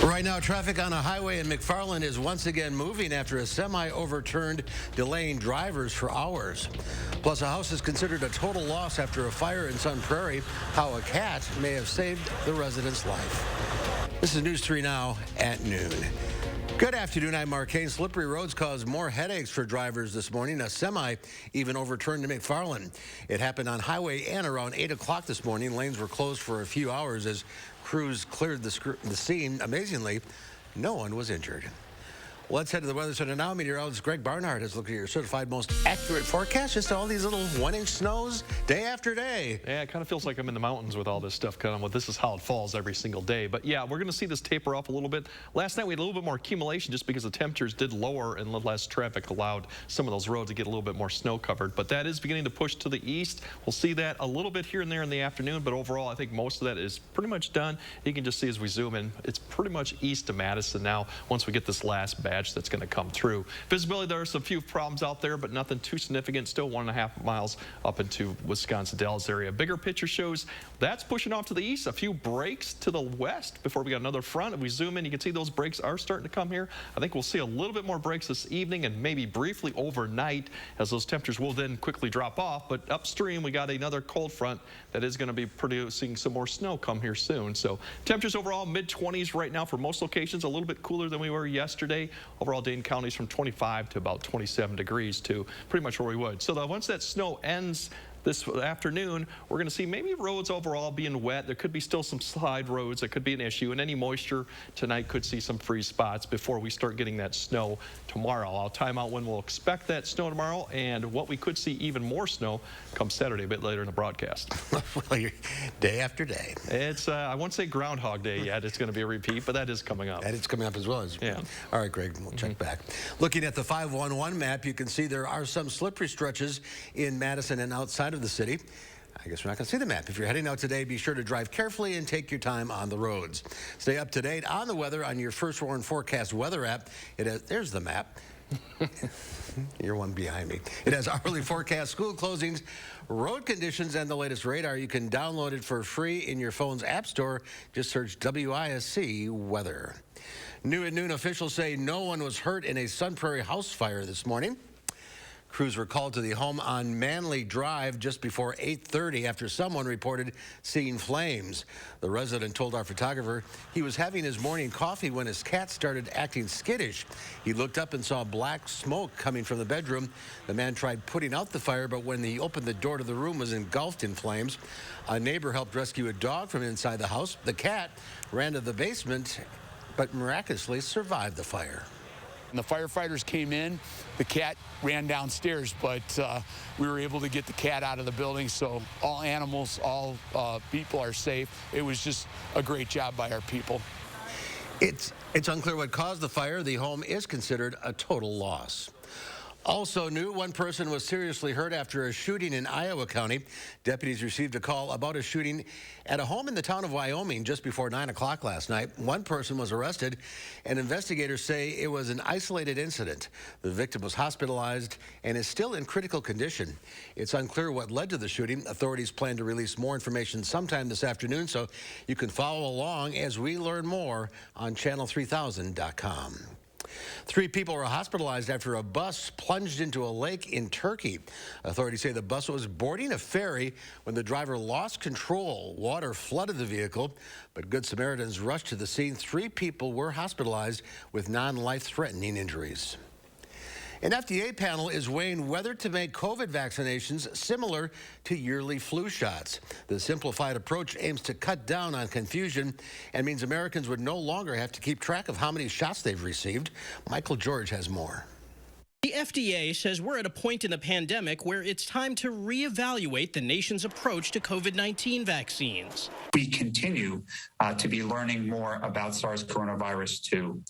Right now, traffic on a highway in McFarland is once again moving after a semi overturned, delaying drivers for hours. Plus, a house is considered a total loss after a fire in Sun Prairie. How a cat may have saved the resident's life. This is News 3 Now at noon. Good afternoon, I'm Mark Kane. Slippery roads caused more headaches for drivers this morning. A semi even overturned to McFarland. It happened on Highway N around 8 o'clock this morning. Lanes were closed for a few hours as crews cleared the scene. Amazingly, no one was injured. Let's head to the weather center now. Meteorologist Greg Barnhart has looked at your certified most accurate forecast. Just all these little 1-inch snows day after day. Yeah, it kind of feels like I'm in the mountains with all this stuff coming. Well, this is how it falls every single day. But yeah, we're going to see this taper off a little bit. Last night we had a little bit more accumulation just because the temperatures did lower and less traffic allowed some of those roads to get a little bit more snow covered. But that is beginning to push to the east. We'll see that a little bit here and there in the afternoon. But overall, I think most of that is pretty much done. You can just see as we zoom in, it's pretty much east of Madison now once we get this last batch that's going to come through. Visibility, there are some few problems out there, but nothing too significant. Still 1.5 miles up into Wisconsin-Dallas area. Bigger picture shows that's pushing off to the east. A few breaks to the west before we got another front. If we zoom in, you can see those breaks are starting to come here. I think we'll see a little bit more breaks this evening and maybe briefly overnight as those temperatures will then quickly drop off. But upstream, we got another cold front that is going to be producing some more snow come here soon. So temperatures overall mid-20s right now for most locations, a little bit cooler than we were yesterday. Overall, Dane County's from 25 to about 27 degrees to pretty much where we would. So once that snow ends this afternoon, we're going to see maybe roads overall being wet. There could be still some slide roads that could be an issue, and any moisture tonight could see some freeze spots before we start getting that snow tomorrow. I'll time out when we'll expect that snow tomorrow and what we could see even more snow come Saturday a bit later in the broadcast. Well, you're day after day. It's I won't say Groundhog Day yet. It's going to be a repeat, but that is coming up. That is coming up as well. Yeah. All right, Greg, we'll check back. Looking at the 511 map, you can see there are some slippery stretches in Madison and outside of the city. I guess we're not going to see the map. If you're heading out today, be sure to drive carefully and take your time on the roads. Stay up to date on the weather on your First Warn Forecast weather app. There's the map. You're one behind me. It has hourly forecast, school closings, road conditions, and the latest radar. You can download it for free in your phone's app store. Just search WISC weather. New at noon, officials say no one was hurt in a Sun Prairie house fire this morning. Crews were called to the home on Manley Drive just before 8:30 after someone reported seeing flames. The resident told our photographer he was having his morning coffee when his cat started acting skittish. He looked up and saw black smoke coming from the bedroom. The man tried putting out the fire, but when he opened the door to the room, was engulfed in flames. A neighbor helped rescue a dog from inside the house. The cat ran to the basement, but miraculously survived the fire. When the firefighters came in, the cat ran downstairs, but we were able to get the cat out of the building, so all animals, all people are safe. It was just a great job by our people. It's unclear what caused the fire. The home is considered a total loss. Also new, one person was seriously hurt after a shooting in Iowa County. Deputies received a call about a shooting at a home in the town of Wyoming just before 9 o'clock last night. One person was arrested, and investigators say it was an isolated incident. The victim was hospitalized and is still in critical condition. It's unclear what led to the shooting. Authorities plan to release more information sometime this afternoon, so you can follow along as we learn more on channel3000.com. 3 people were hospitalized after a bus plunged into a lake in Turkey. Authorities say the bus was boarding a ferry when the driver lost control. Water flooded the vehicle, but Good Samaritans rushed to the scene. 3 people were hospitalized with non-life-threatening injuries. An FDA panel is weighing whether to make COVID vaccinations similar to yearly flu shots. The simplified approach aims to cut down on confusion and means Americans would no longer have to keep track of how many shots they've received. Michael George has more. The FDA says we're at a point in the pandemic where it's time to reevaluate the nation's approach to COVID-19 vaccines. We continue to be learning more about SARS coronavirus 2.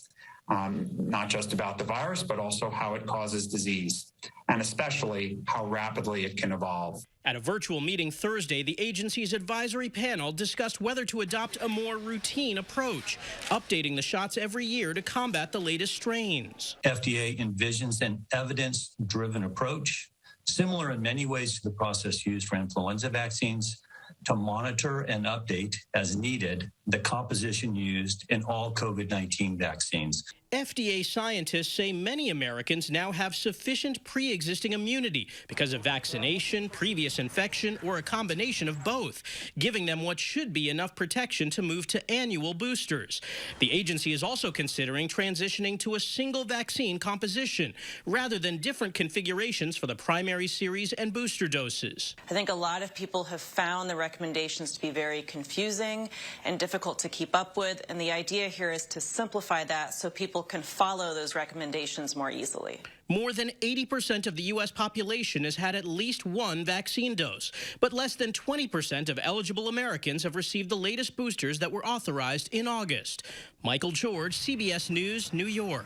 Not just about the virus, but also how it causes disease, and especially how rapidly it can evolve. At a virtual meeting Thursday, the agency's advisory panel discussed whether to adopt a more routine approach, updating the shots every year to combat the latest strains. FDA envisions an evidence-driven approach, similar in many ways to the process used for influenza vaccines, to monitor and update as needed the composition used in all COVID-19 vaccines. FDA scientists say many Americans now have sufficient pre-existing immunity because of vaccination, previous infection, or a combination of both, giving them what should be enough protection to move to annual boosters. The agency is also considering transitioning to a single vaccine composition rather than different configurations for the primary series and booster doses. I think a lot of people have found the recommendations to be very confusing and difficult to keep up with, and the idea here is to simplify that so people can follow those recommendations more easily. More than 80% of the U.S. population has had at least one vaccine dose, but less than 20% of eligible Americans have received the latest boosters that were authorized in August. Michael George, CBS News, New York.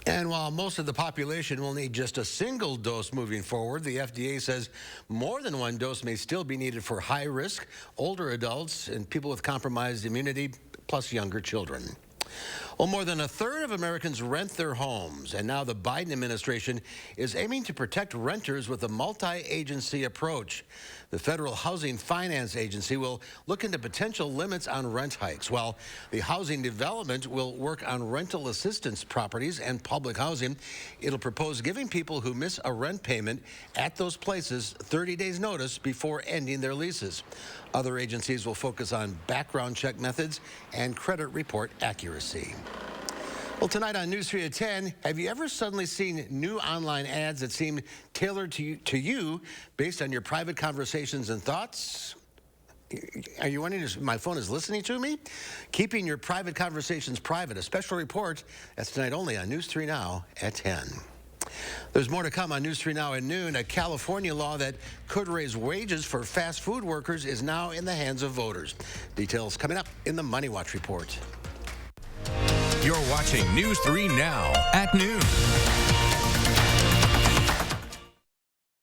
And while most of the population will need just a single dose moving forward, the FDA says more than one dose may still be needed for high risk, older adults, and people with compromised immunity, plus younger children. Well, more than a third of Americans rent their homes, and now the Biden administration is aiming to protect renters with a multi-agency approach. The Federal Housing Finance Agency will look into potential limits on rent hikes, while the Housing Development will work on rental assistance properties and public housing. It'll propose giving people who miss a rent payment at those places 30 days notice before ending their leases. Other agencies will focus on background check methods and credit report accuracy. Well, tonight on News 3 at 10, have you ever suddenly seen new online ads that seem tailored to you based on your private conversations and thoughts? Are you wondering if my phone is listening to me? Keeping your private conversations private, a special report that's tonight only on News 3 Now at 10. There's more to come on News 3 Now at noon. A California law that could raise wages for fast food workers is now in the hands of voters. Details coming up in the Money Watch report. You're watching News 3 Now at noon.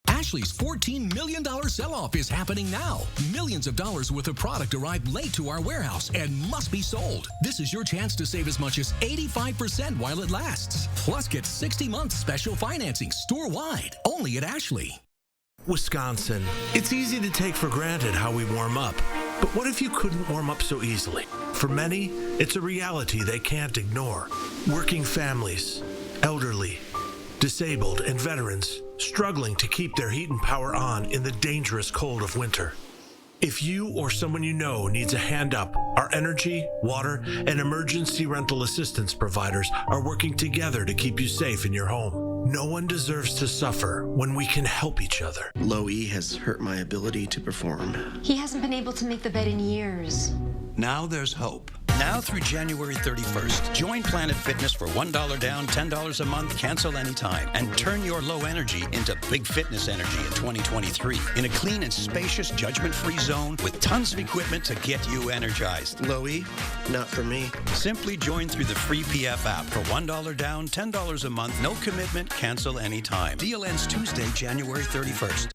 Ashley's $14 million sell-off is happening now. Millions of dollars worth of product arrived late to our warehouse and must be sold. This is your chance to save as much as 85% while it lasts. Plus, get 60-month special financing store-wide, only at Ashley. Wisconsin. It's easy to take for granted how we warm up. But what if you couldn't warm up so easily? For many, it's a reality they can't ignore. Working families, elderly, disabled, and veterans struggling to keep their heat and power on in the dangerous cold of winter. If you or someone you know needs a hand up, our energy, water, and emergency rental assistance providers are working together to keep you safe in your home. No one deserves to suffer when we can help each other. Low E has hurt my ability to perform. He hasn't been able to make the bed in years. Now there's hope. Now through January 31st, join Planet Fitness for $1 down, $10 a month, cancel anytime, and turn your low energy into big fitness energy in 2023 in a clean and spacious, judgment-free zone with tons of equipment to get you energized. Low E, not for me. Simply join through the free PF app for $1 down, $10 a month, no commitment, cancel anytime. Deal ends Tuesday, January 31st.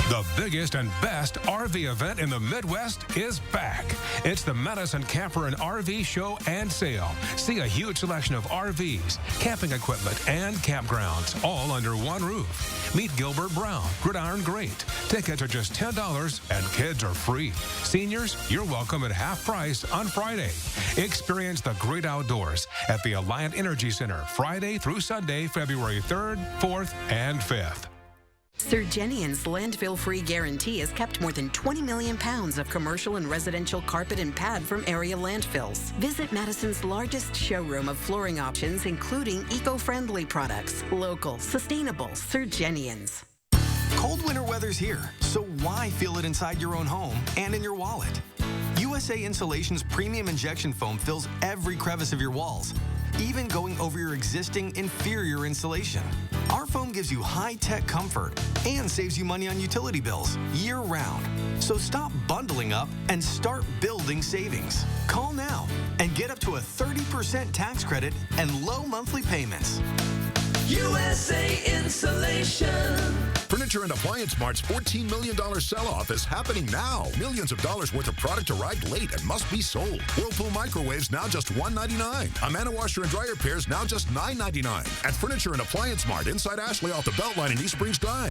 The biggest and best RV event in the Midwest is back. It's the Madison Camper and RV Show and Sale. See a huge selection of RVs, camping equipment, and campgrounds, all under one roof. Meet Gilbert Brown, Gridiron Great. Tickets are just $10 and kids are free. Seniors, you're welcome at half price on Friday. Experience the great outdoors at the Alliant Energy Center, Friday through Sunday, February 3rd, 4th, and 5th. Sir Jenian's landfill-free guarantee has kept more than 20 million pounds of commercial and residential carpet and pad from area landfills. Visit Madison's largest showroom of flooring options, including eco-friendly products. Local, sustainable, Sir Jenian's. Cold winter weather's here, so why feel it inside your own home and in your wallet? USA Insulation's premium injection foam fills every crevice of your walls, even going over your existing inferior insulation. Our foam gives you high-tech comfort and saves you money on utility bills year-round. So stop bundling up and start building savings. Call now and get up to a 30% tax credit and low monthly payments. USA Insulation. Furniture and Appliance Mart's $14 million sell-off is happening now. Millions of dollars worth of product arrived late and must be sold. Whirlpool microwaves now just $199. Amana washer and dryer pairs now just $9.99. At Furniture and Appliance Mart inside Ashley off the Beltline in East Springs Drive.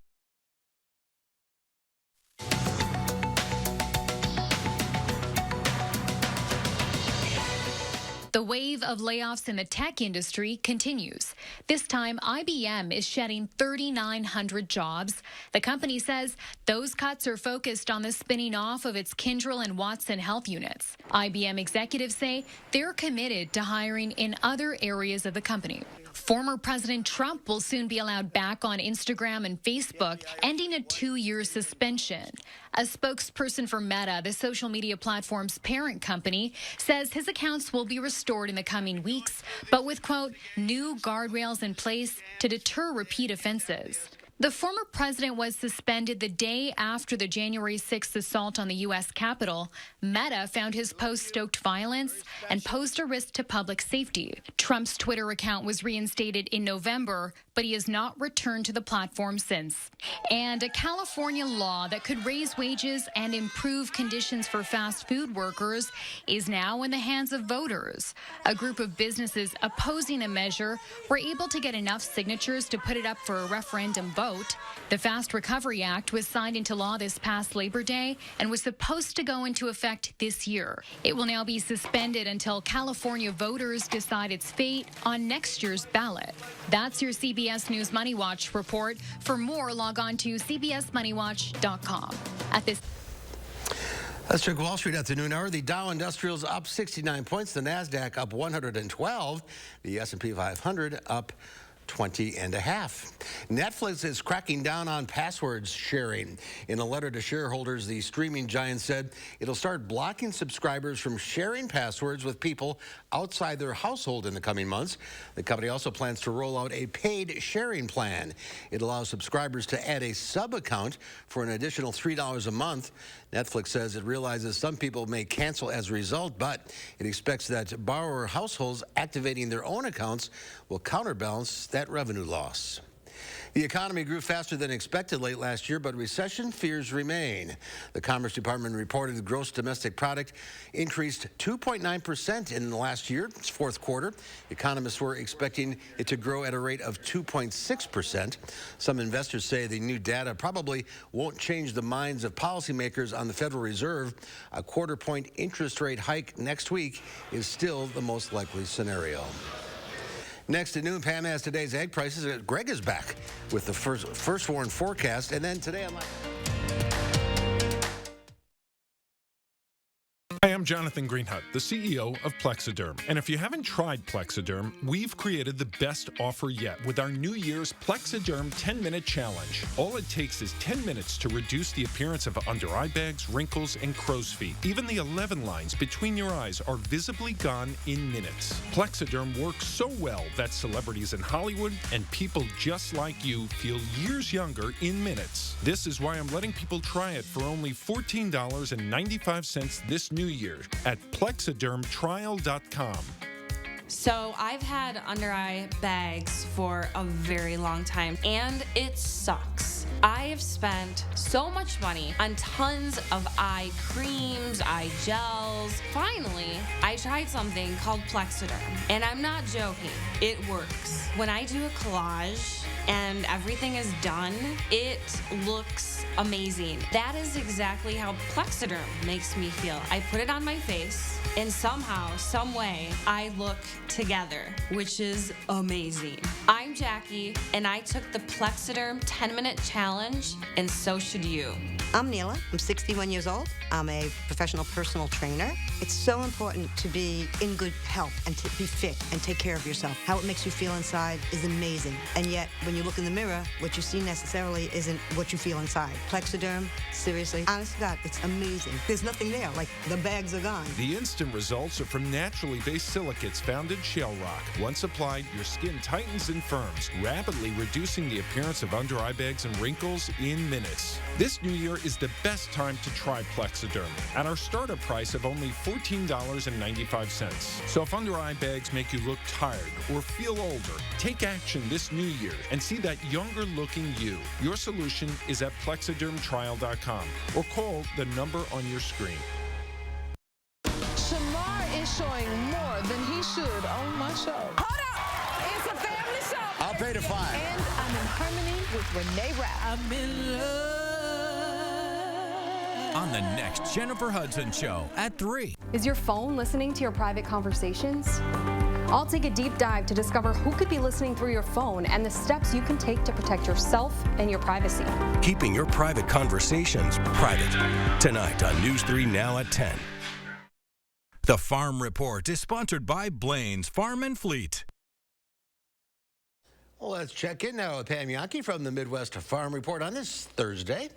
The wave of layoffs in the tech industry continues. This time, IBM is shedding 3,900 jobs. The company says those cuts are focused on the spinning off of its Kyndryl and Watson health units. IBM executives say they're committed to hiring in other areas of the company. Former President Trump will soon be allowed back on Instagram and Facebook, ending a 2-year suspension. A spokesperson for Meta, the social media platform's parent company, says his accounts will be restored in the coming weeks, but with, quote, new guardrails in place to deter repeat offenses. The former president was suspended the day after the January 6th assault on the U.S. Capitol. Meta found his post stoked violence and posed a risk to public safety. Trump's Twitter account was reinstated in November, but he has not returned to the platform since. And a California law that could raise wages and improve conditions for fast food workers is now in the hands of voters. A group of businesses opposing the measure were able to get enough signatures to put it up for a referendum vote. The Fast Recovery Act was signed into law this past Labor Day and was supposed to go into effect this year. It will now be suspended until California voters decide its fate on next year's ballot. That's your CBS News Money Watch report. For more, log on to cbsmoneywatch.com. Let's check Wall Street at the noon hour. The Dow Industrials up 69 points. The NASDAQ up 112. The S&P 500 up 20.5. Netflix is cracking down on passwords sharing. In a letter to shareholders, the streaming giant said it'll start blocking subscribers from sharing passwords with people outside their household in the coming months. The company also plans to roll out a paid sharing plan. It allows subscribers to add a sub-account for an additional $3 a month. Netflix says it realizes some people may cancel as a result, but it expects that borrower households activating their own accounts will counterbalance that revenue loss. The economy grew faster than expected late last year, but recession fears remain. The Commerce Department reported the gross domestic product increased 2.9% in the last year, its fourth quarter. Economists were expecting it to grow at a rate of 2.6%. Some investors say the new data probably won't change the minds of policymakers on the Federal Reserve. A quarter-point interest rate hike next week is still the most likely scenario. Next at noon, Pam has today's egg prices. Greg is back with the first warn forecast. And then today, Hi, I'm Jonathan Greenhut, the CEO of Plexiderm. And if you haven't tried Plexiderm, we've created the best offer yet with our New Year's Plexiderm 10-minute challenge. All it takes is 10 minutes to reduce the appearance of under-eye bags, wrinkles, and crow's feet. Even the 11 lines between your eyes are visibly gone in minutes. Plexiderm works so well that celebrities in Hollywood and people just like you feel years younger in minutes. This is why I'm letting people try it for only $14.95 this New Year at plexidermtrial.com. So I've had under eye bags for a very long time, and it sucks. I have spent so much money on tons of eye creams, eye gels. Finally, I tried something called Plexiderm, and I'm not joking. It works. When I do a collage and everything is done, it looks amazing. That is exactly how Plexiderm makes me feel. I put it on my face, and somehow, some way, I look together, which is amazing. I'm Jackie, and I took the Plexiderm 10-minute challenge, and so should you. I'm Neela. I'm 61 years old. I'm a professional personal trainer. It's so important to be in good health and to be fit and take care of yourself. How it makes you feel inside is amazing. And yet, when you look in the mirror, what you see necessarily isn't what you feel inside. Plexiderm, seriously, honest to God, it's amazing. There's nothing there, like the bags are gone. The instant results are from naturally based silicates found in shale rock. Once applied, your skin tightens and firms, rapidly reducing the appearance of under eye bags and wrinkles in minutes. This new year is the best time to try Plexiderm at our starter price of only $14.95. So if under eye bags make you look tired or feel older, take action this new year and see that younger looking you. Your solution is at plexidermtrial.com or call the number on your screen. Shamar is showing more than he should on my show. Hold up! It's a family show. I'll pay to 5. And I'm in harmony with Renee Rapp. I'm in love. on the next Jennifer Hudson Show at 3. Is your phone listening to your private conversations? I'll take a deep dive to discover who could be listening through your phone and the steps you can take to protect yourself and your privacy. Keeping your private conversations private. Tonight on News 3 Now at 10. The Farm Report is sponsored by Blaine's Farm and Fleet. Well, let's check in now with Pam Yankee from the Midwest Farm Report on this Thursday.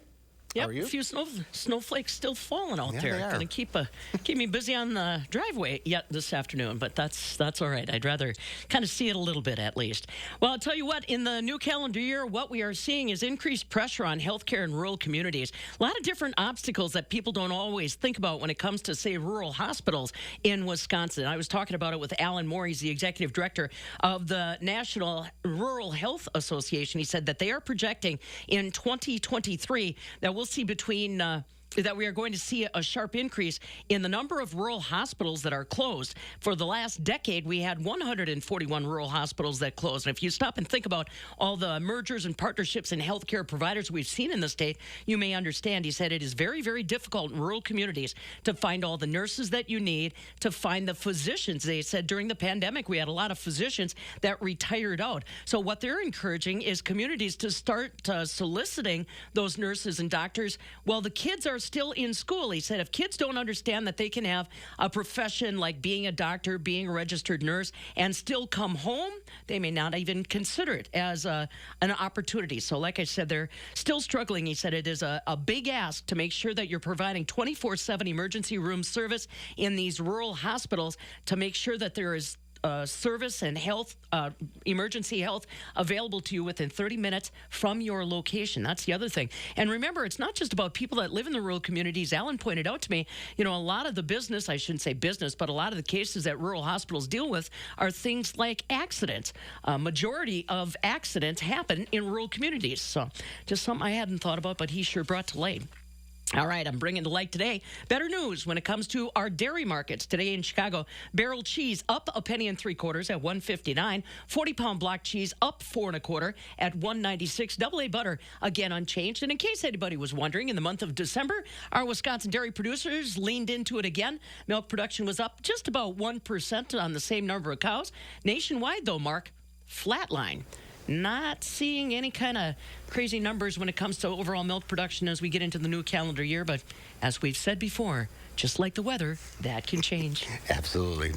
Yep, How are you? A few snowflakes still falling out Yeah, there. they are. Going to keep me busy on the driveway yet this afternoon, but that's all right. I'd rather kind of see it a little bit at least. Well, I'll tell you what, in the new calendar year, what we are seeing is increased pressure on healthcare in rural communities. A lot of different obstacles that people don't always think about when it comes to, say, rural hospitals in Wisconsin. I was talking about it with Alan Moore. He's the executive director of the National Rural Health Association. He said that they are projecting in 2023 that we'll see that we are going to see a sharp increase in the number of rural hospitals that are closed. For the last decade, we had 141 rural hospitals that closed. And if you stop and think about all the mergers and partnerships and healthcare providers we've seen in the state, you may understand. He said it is very, very difficult in rural communities to find all the nurses that you need, to find the physicians. They said during the pandemic, we had a lot of physicians that retired out. So what they're encouraging is communities to start soliciting those nurses and doctors while the kids are still in school. He said if kids don't understand that they can have a profession like being a doctor, being a registered nurse, and still come home, they may not even consider it as an opportunity. So like I said, they're still struggling. He said it is a big ask to make sure that you're providing 24/7 emergency room service in these rural hospitals to make sure that there is service and health, emergency health available to you within 30 minutes from your location. That's the other thing. And remember, it's not just about people that live in the rural communities. Alan pointed out to me, a lot of the business, I shouldn't say business, but a lot of the cases that rural hospitals deal with are things like accidents. Majority of accidents happen in rural communities. So just something I hadn't thought about, but he sure brought to light. All right, I'm bringing to light today better news when it comes to our dairy markets. Today in Chicago, barrel cheese up a penny and 3/4 at $1.59. 40-pound block cheese up 4 1/4 at $1.96. AA butter again unchanged. And in case anybody was wondering, in the month of December, our Wisconsin dairy producers leaned into it again. Milk production was up just about 1% on the same number of cows. Nationwide, though, Mark, flatline. Not seeing any kind of crazy numbers when it comes to overall milk production as we get into the new calendar year. But as we've said before, just like the weather, that can change. Absolutely.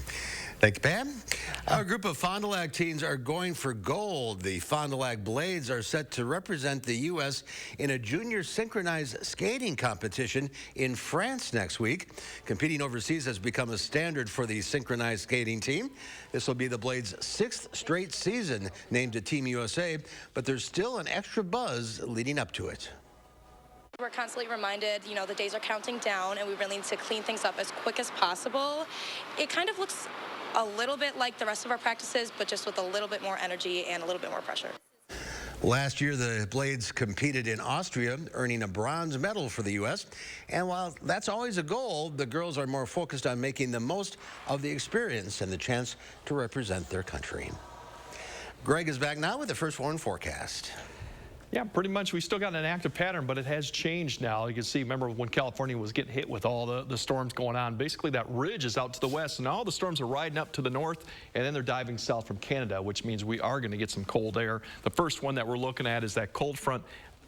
Thank you, Pam. Our group of Fond du Lac teens are going for gold. The Fond du Lac Blades are set to represent the U.S. in a junior synchronized skating competition in France next week. Competing overseas has become a standard for the synchronized skating team. This will be the Blades' 6th straight season named to Team USA, but there's still an extra buzz leading up to it. We're constantly reminded, the days are counting down and we really need to clean things up as quick as possible. It kind of looks a little bit like the rest of our practices, but just with a little bit more energy and a little bit more pressure. Last year, the Blades competed in Austria, earning a bronze medal for the U.S. And while that's always a goal, the girls are more focused on making the most of the experience and the chance to represent their country. Greg is back now with the first warn forecast. Yeah, pretty much. We still got an active pattern, but it has changed now. You can see, remember when California was getting hit with all the storms going on, basically that ridge is out to the west, and all the storms are riding up to the north, and then they're diving south from Canada, which means we are going to get some cold air. The first one that we're looking at is that cold front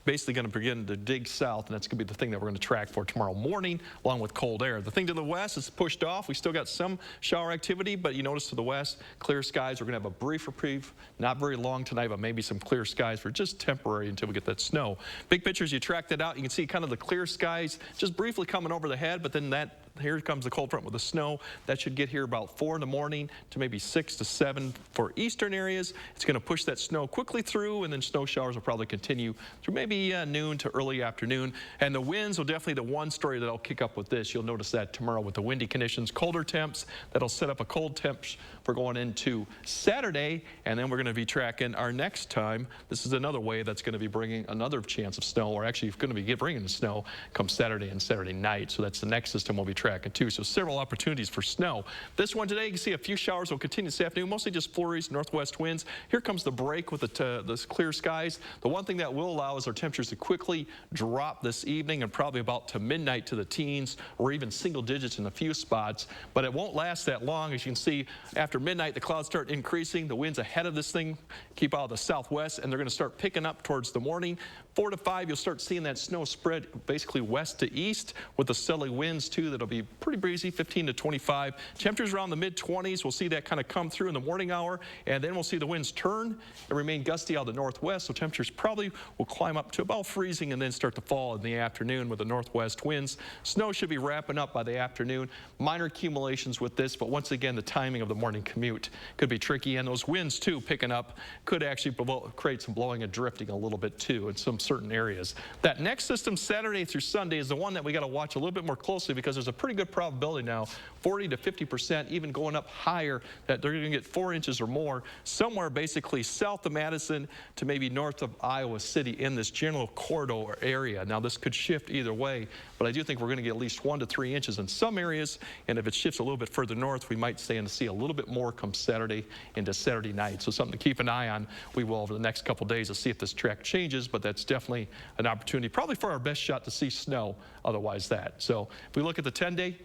basically going to begin to dig south, and that's going to be the thing that we're going to track for tomorrow morning, along with cold air. The thing to the west is pushed off. We still got some shower activity, but you notice to the west, clear skies. We're going to have a brief reprieve, not very long tonight, but maybe some clear skies for just temporary until we get that snow. Big pictures, you track that out. You can see kind of the clear skies just briefly coming over the head, but then here comes the cold front with the snow. That should get here about 4 in the morning to maybe 6 to 7 for eastern areas. It's going to push that snow quickly through, and then snow showers will probably continue through maybe noon to early afternoon. And the winds will definitely, the one story that'll kick up with this, you'll notice that tomorrow with the windy conditions, colder temps, that'll set up a cold temps for going into Saturday. And then we're going to be tracking our next time. This is another wave that's going to be bringing another chance of snow, or actually going to be bringing the snow come Saturday and Saturday night. So that's the next system we'll be tracking tracking too. So several opportunities for snow. This one today, you can see a few showers will continue this afternoon, mostly just flurries, northwest winds. Here comes the break with the clear skies. The one thing that will allow is our temperatures to quickly drop this evening and probably about to midnight to the teens or even single digits in a few spots. But it won't last that long. As you can see, after midnight, the clouds start increasing. The winds ahead of this thing keep out of the southwest, and they're going to start picking up towards the morning. 4 to 5, you'll start seeing that snow spread basically west to east with the southerly winds too. That'll be pretty breezy, 15 to 25. Temperatures around the mid-20s. We'll see that kind of come through in the morning hour, and then we'll see the winds turn and remain gusty out of the northwest. So temperatures probably will climb up to about freezing and then start to fall in the afternoon with the northwest winds. Snow should be wrapping up by the afternoon. Minor accumulations with this, but once again, the timing of the morning commute could be tricky, and those winds too picking up could actually create some blowing and drifting a little bit too in some certain areas. That next system, Saturday through Sunday, is the one that we got to watch a little bit more closely because there's a pretty good probability now, 40 to 50%, even going up higher, that they're going to get 4 inches or more somewhere basically south of Madison to maybe north of Iowa City in this general corridor area. Now this could shift either way, but I do think we're going to get at least 1 to 3 inches in some areas, and if it shifts a little bit further north, we might stand to see a little bit more come Saturday into Saturday night. So something to keep an eye on. We will over the next couple days to see if this track changes, but that's definitely an opportunity, probably for our best shot to see snow, otherwise that. So if we look at the 10-day,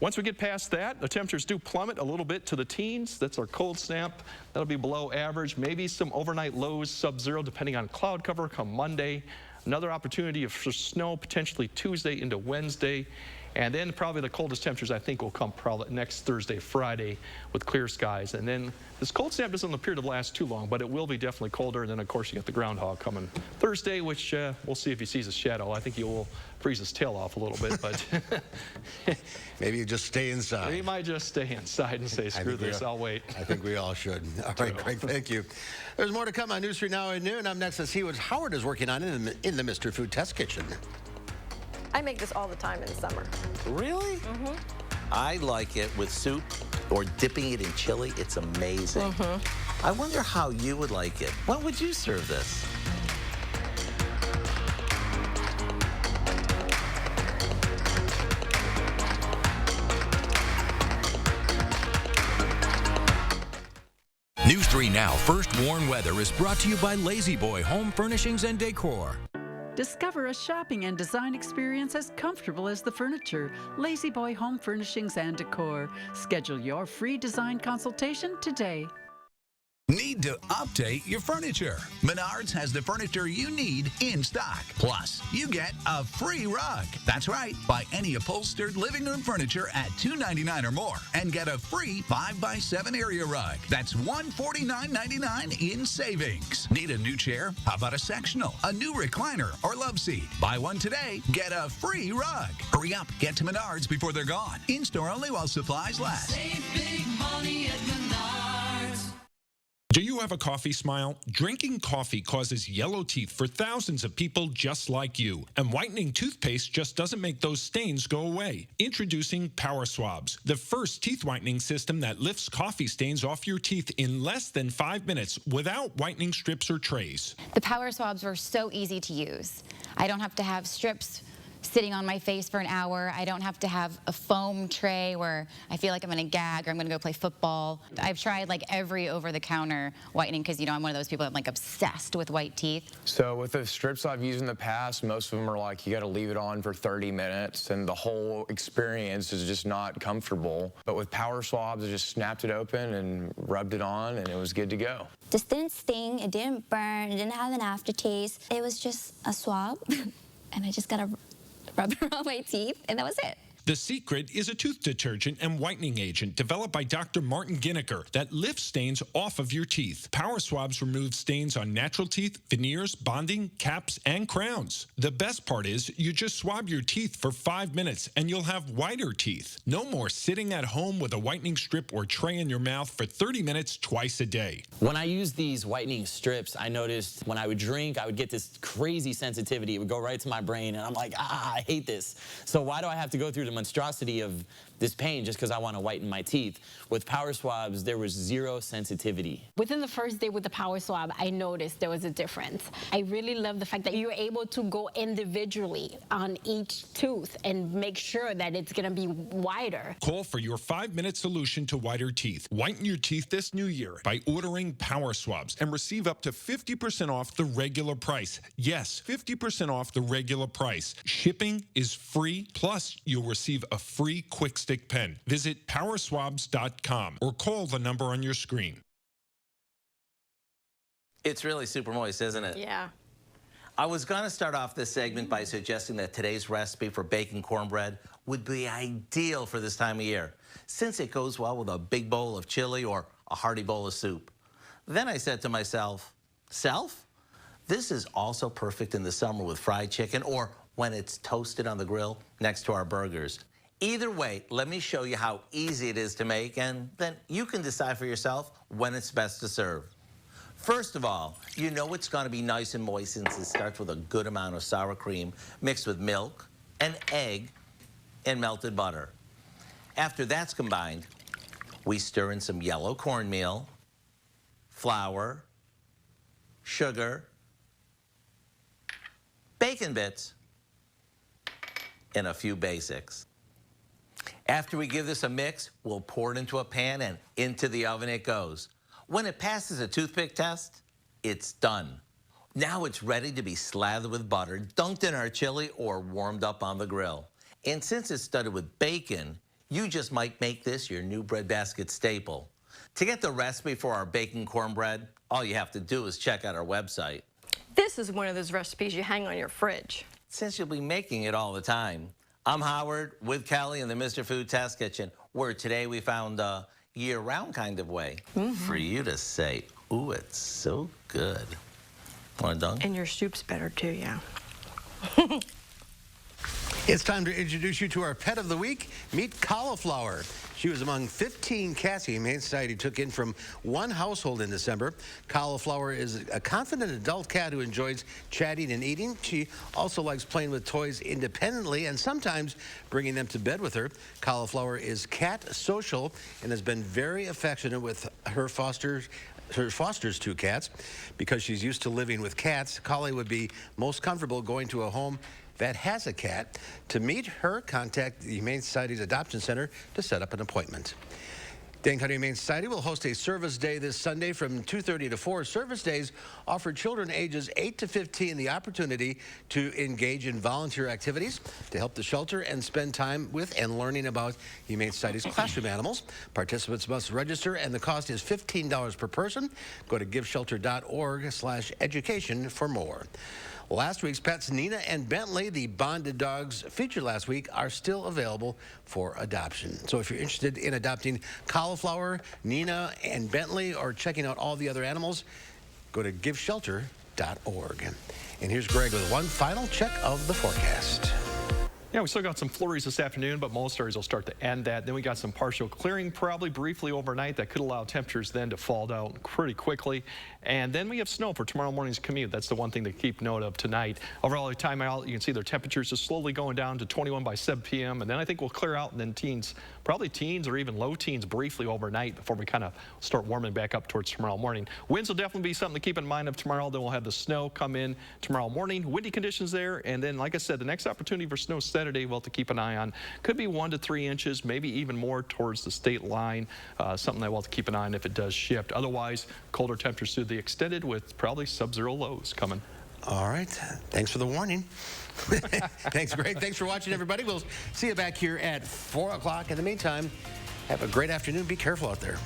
once we get past that, the temperatures do plummet a little bit to the teens. That's our cold snap. That'll be below average. Maybe some overnight lows, sub-zero, depending on cloud cover come Monday. Another opportunity for snow potentially Tuesday into Wednesday. And then probably the coldest temperatures, I think, will come probably next Thursday, Friday with clear skies. And then this cold snap doesn't appear to last too long, but it will be definitely colder. And then, of course, you got the groundhog coming Thursday, which we'll see if he sees a shadow. I think he will freeze his tail off a little bit, but maybe you just stay inside. He might just stay inside and say, screw this, I'll wait. I think we all should. All right, Greg, thank you. There's more to come on News 3 Now at noon. I'm next to see what Howard is working on in the Mr. Food Test Kitchen. I make this all the time in the summer. Really? Mm-hmm. I like it with soup or dipping it in chili. It's amazing. Mm-hmm. I wonder how you would like it. When would you serve this? News 3 Now First Warn Weather is brought to you by Lazy Boy Home Furnishings and Decor. Discover a shopping and design experience as comfortable as the furniture. Lazy Boy Home Furnishings and Decor. Schedule your free design consultation today. Need to update your furniture? Menards has the furniture you need in stock. Plus, you get a free rug. That's right. Buy any upholstered living room furniture at $2.99 or more and get a free 5x7 area rug. That's $149.99 in savings. Need a new chair? How about a sectional, a new recliner, or love seat? Buy one today, get a free rug. Hurry up. Get to Menards before they're gone. In-store only while supplies last. Save big money at Menards. Do you have a coffee smile? Drinking coffee causes yellow teeth for thousands of people just like you. And whitening toothpaste just doesn't make those stains go away. Introducing Power Swabs, the first teeth whitening system that lifts coffee stains off your teeth in less than 5 minutes without whitening strips or trays. The Power Swabs were so easy to use. I don't have to have strips sitting on my face for an hour. I don't have to have a foam tray where I feel like I'm going to gag or I'm going to go play football. I've tried like every over-the-counter whitening because, you know, I'm one of those people that's like obsessed with white teeth. So with the strips I've used in the past, most of them are like you got to leave it on for 30 minutes and the whole experience is just not comfortable. But with Power Swabs, I just snapped it open and rubbed it on and it was good to go. This didn't sting, it didn't burn, it didn't have an aftertaste. It was just a swab and I just got to rub it on my teeth, and that was it. The Secret is a tooth detergent and whitening agent developed by Dr. Martin Ginniker that lifts stains off of your teeth. Power Swabs remove stains on natural teeth, veneers, bonding, caps, and crowns. The best part is you just swab your teeth for 5 minutes and you'll have whiter teeth. No more sitting at home with a whitening strip or tray in your mouth for 30 minutes twice a day. When I used these whitening strips, I noticed when I would drink, I would get this crazy sensitivity. It would go right to my brain, and I'm like, I hate this. So why do I have to go through the monstrosity of this pain just because I want to whiten my teeth. With power swabs, there was zero sensitivity. Within the first day with the power swab, I noticed there was a difference. I really love the fact that you're able to go individually on each tooth and make sure that it's going to be wider. Call for your 5-minute solution to whiter teeth. Whiten your teeth this new year by ordering power swabs and receive up to 50% off the regular price. Yes, 50% off the regular price. Shipping is free, plus you'll receive a free quick stick pen. Visit powerswabs.com or call the number on your screen. It's really super moist, isn't it? Yeah. I was going to start off this segment by suggesting that today's recipe for baking cornbread would be ideal for this time of year, since it goes well with a big bowl of chili or a hearty bowl of soup. Then I said to myself, this is also perfect in the summer with fried chicken or when it's toasted on the grill next to our burgers. Either way, let me show you how easy it is to make, and then you can decide for yourself when it's best to serve. First of all, you know it's going to be nice and moist since it starts with a good amount of sour cream mixed with milk, an egg, and melted butter. After that's combined, we stir in some yellow cornmeal, flour, sugar, bacon bits, and a few basics. After we give this a mix, we'll pour it into a pan and into the oven it goes. When it passes a toothpick test, it's done. Now it's ready to be slathered with butter, dunked in our chili, or warmed up on the grill. And since it's studded with bacon, you just might make this your new breadbasket staple. To get the recipe for our bacon cornbread, all you have to do is check out our website. This is one of those recipes you hang on your fridge. Since you'll be making it all the time. I'm Howard with Kelly in the Mr. Food Test Kitchen, where today we found a year-round kind of way for you to say, ooh, it's so good. Want it done? And your soup's better too, yeah. It's time to introduce you to our pet of the week. Meet Cauliflower. She was among 15 cats the Humane Society took in from one household in December. Cauliflower is a confident adult cat who enjoys chatting and eating. She also likes playing with toys independently and sometimes bringing them to bed with her. Cauliflower is cat social and has been very affectionate with her foster's 2 cats. Because she's used to living with cats, Collie would be most comfortable going to a home that has a cat. To meet her, contact the Humane Society's Adoption Center to set up an appointment. Dane County Humane Society will host a service day this Sunday from 2:30 to 4. Service days offer children ages 8 to 15 the opportunity to engage in volunteer activities to help the shelter and spend time with and learning about Humane Society's classroom animals. Participants must register, and the cost is $15 per person. Go to giveshelter.org/education for more. Last week's pets, Nina and Bentley, the bonded dogs featured last week, are still available for adoption. So if you're interested in adopting Cauliflower, Nina, and Bentley, or checking out all the other animals, go to giveshelter.org. And here's Greg with one final check of the forecast. Yeah, we still got some flurries this afternoon, but most areas will start to end that. Then we got some partial clearing, probably briefly overnight. That could allow temperatures then to fall down pretty quickly. And then we have snow for tomorrow morning's commute. That's the one thing to keep note of tonight. Overall, the time out, you can see their temperatures are slowly going down to 21 by 7 p.m. And then I think we'll clear out, and then teens, probably teens or even low teens briefly overnight before we kind of start warming back up towards tomorrow morning. Winds will definitely be something to keep in mind of tomorrow. Then we'll have the snow come in tomorrow morning. Windy conditions there. And then, like I said, the next opportunity for snow Saturday we'll have to keep an eye on. Could be 1 to 3 inches, maybe even more towards the state line. Something that we'll have to keep an eye on if it does shift. Otherwise, colder temperatures through the extended with probably sub-zero lows coming. All right. Thanks for the warning. Thanks, Greg. Thanks for watching, everybody. We'll see you back here at 4 o'clock. In the meantime, have a great afternoon. Be careful out there.